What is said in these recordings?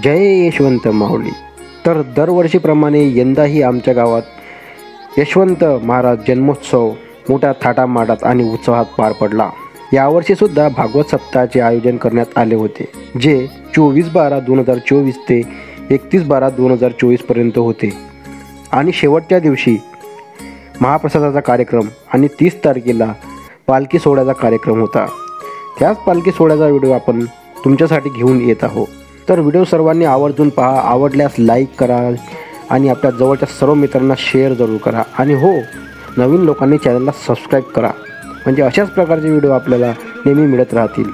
जय यशवंत माऊली। तर दरवर्षीप्रमाणे यंदाही आमच्या गावात यशवंत महाराज जन्मोत्सव मोठ्या थाटामाटात आणि उत्साहात पार पडला। यावर्षीसुद्धा भागवत सप्ताहाचे आयोजन करण्यात आले होते, जे 24/12/2024 ते 31/12/2024 पर्यंत होते आणि शेवटच्या दिवशी महाप्रसादाचा कार्यक्रम आणि 30 तारखेला पालखी सोहळ्याचा कार्यक्रम होता। त्याच पालखी सोहळ्याचा व्हिडिओ आपण तुमच्यासाठी घेऊन येत आहोत। तर व्हिडिओ सर्वांनी आवर्जून पहा, आवडल्यास लाईक करा आणि आपल्या जवळच्या सर्व मित्रांना शेअर जरूर करा आणि हो, नवीन लोकांनी चॅनलला सबस्क्राईब करा, म्हणजे अशाच प्रकारचे व्हिडिओ आपल्याला नेहमी मिळत राहतील।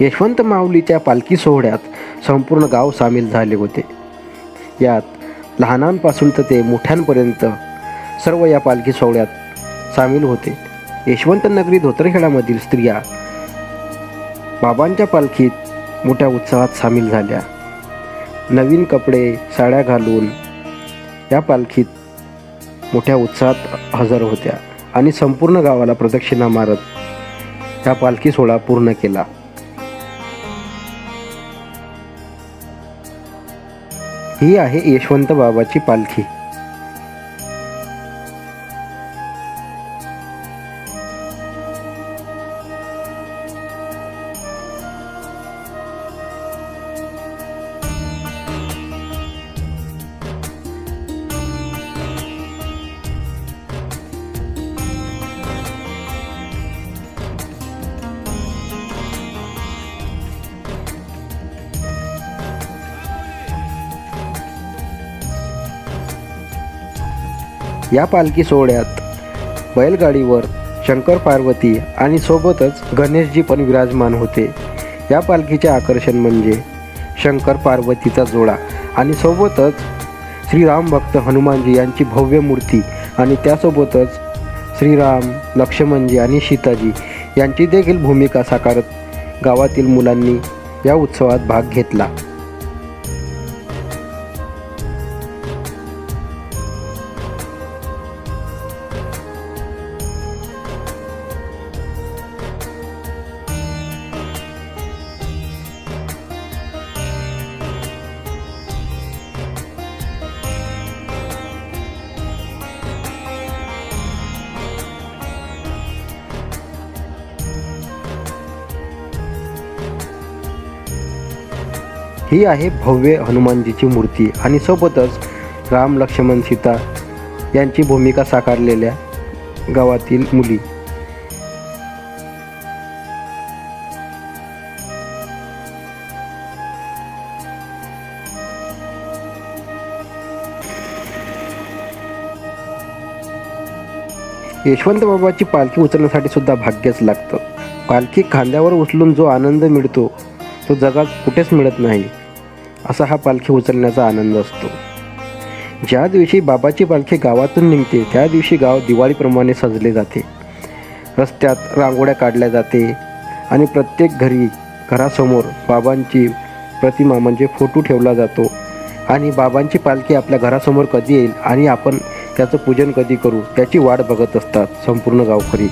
यशवंत माऊलीच्या पालखी सोहळ्यात संपूर्ण गाव सामील झाले होते। यात लहानांपासून तर ते मोठ्यांपर्यंत सर्व या पालखी सोहळ्यात सामील होते। यशवंत नगरी धोतरखेडामधील स्त्रिया बाबांच्या पालखीत मोठ्या उत्साहात सामील झाल्या। नवीन कपडे, साड्या घालून या पालखीत मोठ्या उत्साहात हजर होत्या आणि संपूर्ण गावाला प्रदक्षिणा मारत या पालखी सोहळा पूर्ण केला। ही आहे यशवंत बाबाची पालखी। या पालखी सोहळ्यात बैलगाडीवर शंकर पार्वती आणि सोबतच गणेशजी पण विराजमान होते। या पालखीचे आकर्षण म्हणजे शंकर पार्वतीचा जोडा आणि सोबतच श्रीराम भक्त हनुमानजी यांची भव्य मूर्ती आणि त्यासोबतच श्रीराम, लक्ष्मणजी आणि सीताजी यांची देखील भूमिका साकारत गावातील मुलांनी या उत्सवात भाग घेतला. ही आहे भव्य हनुमानजीची मूर्ती आणि सोबतच राम, लक्ष्मण, सीता यांची भूमिका साकारलेल्या गावातील मुली. यशवंत बाबाची पालखी उचलण्यासाठी सुद्धा भाग्यच लागतं. पालखी खांद्यावर उचलून जो आनंद मिळतो तो जगात कुठेच मिळत नाही. असा हा पालखी उचलण्याचा आनंद असतो. ज्या दिवशी बाबाची पालखी गावातून निघते त्या दिवशी गाव दिवाळीप्रमाणे सजले जाते. रस्त्यात रांगोळ्या काढल्या जाते आणि प्रत्येक घरासमोर बाबांची प्रतिमा म्हणजे फोटो ठेवला जातो आणि बाबांची पालखी आपल्या घरासमोर कधी येईल आणि आपण त्याचं पूजन कधी करू त्याची वाट बघत असतात संपूर्ण गावकरी.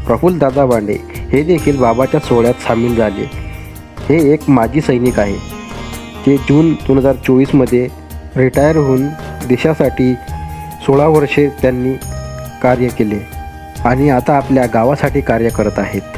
प्रफुल्ल दादा बांडे हे देखील बाबाच्या सोहळ्यात सामील झाले. हे एक माजी सैनिक आहे. ते जून 2024मध्ये रिटायर होऊन देशासाठी 16 वर्षे त्यांनी कार्य केले आणि आता आपल्या गावासाठी कार्य करत आहेत.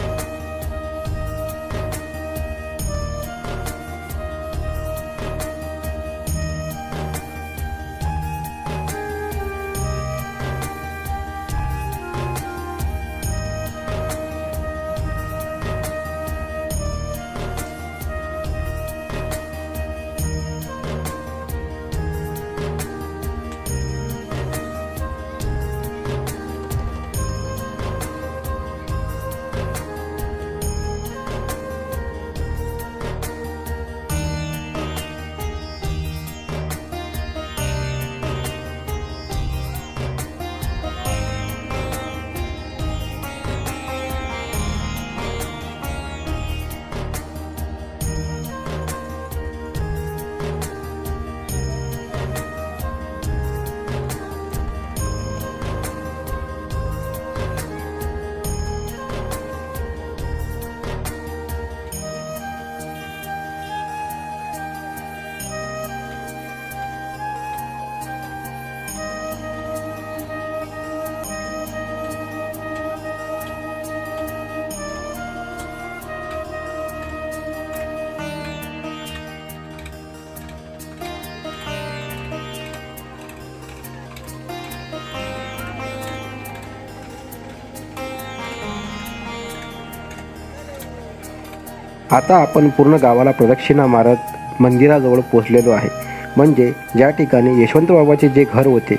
आता आपण पूर्ण गावाला प्रदक्षिणा मारत मंदिराजवळ पोहोचलेलो आहे. म्हणजे ज्या ठिकाणी यशवंत बाबाचे जे घर होते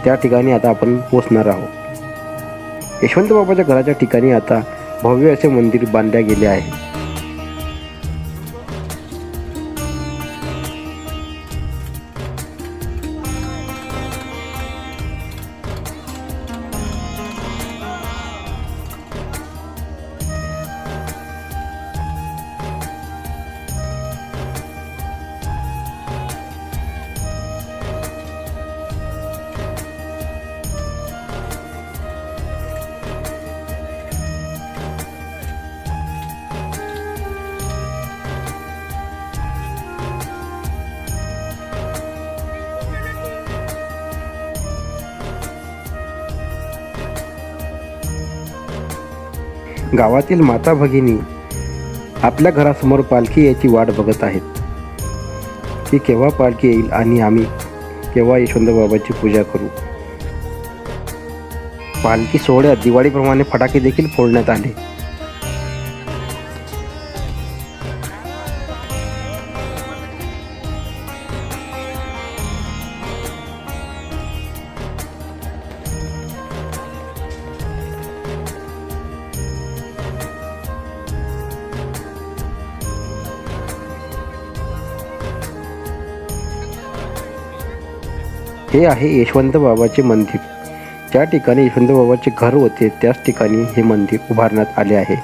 त्या ठिकाणी आता आपण पोहोचणार आहोत. यशवंत बाबाच्या घराच्या ठिकाणी आता भव्य असे मंदिर बांधले गेले आहे. गावातील माता भगिनी आपल्या घरासमोर पालखी याची वाट बघत आहेत की केव्हा पालखी येईल आणि आम्ही केव्हा यशवंत बाबाची पूजा करू. पालखी सोहळ्यात दिवाळीप्रमाणे फटाके देखील फोडण्यात आले. हे आहे यशवंत बाबाचे मंदिर. ज्या ठिकाणी यशवंत बाबाचे घर होते त्याच ठिकाणी हे मंदिर उभारण्यात आले आहे.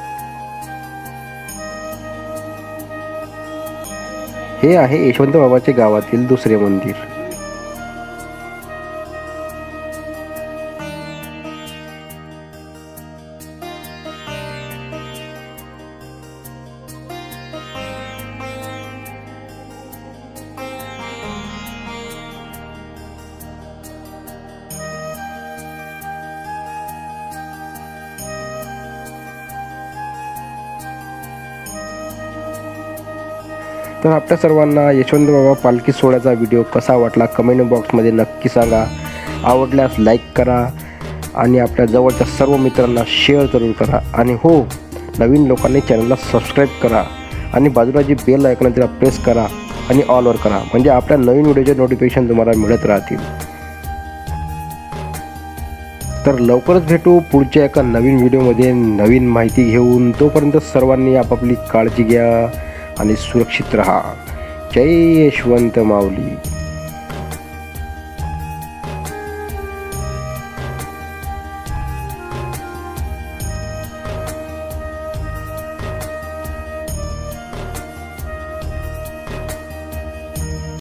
हे आहे यशवंत बाबाचे गावातील दुसरे मंदिर. तर आपल्या सर्वांना यशवंत बाबा पालखी सोहळ्याचा व्हिडिओ कसा वाटला कमेंट बॉक्समध्ये नक्की सांगा. आवडल्यास लाईक करा आणि आपल्या जवळच्या सर्व मित्रांना शेअर जरूर करा. आणि हो, नवीन लोकांनी चॅनलला सबस्क्राईब करा आणि बाजूला जी बेल आयकॉन आहे तिला प्रेस करा आणि ऑलवर करा, म्हणजे आपल्या नवीन व्हिडिओचे नोटिफिकेशन तुम्हाला मिळत राहतील. तर लवकरच भेटू पुढच्या एका नवीन व्हिडिओमध्ये नवीन माहिती घेऊन. तोपर्यंत सर्वांनी आपापली काळजी घ्या आणि सुरक्षित रहा. जय यशवंत माऊली.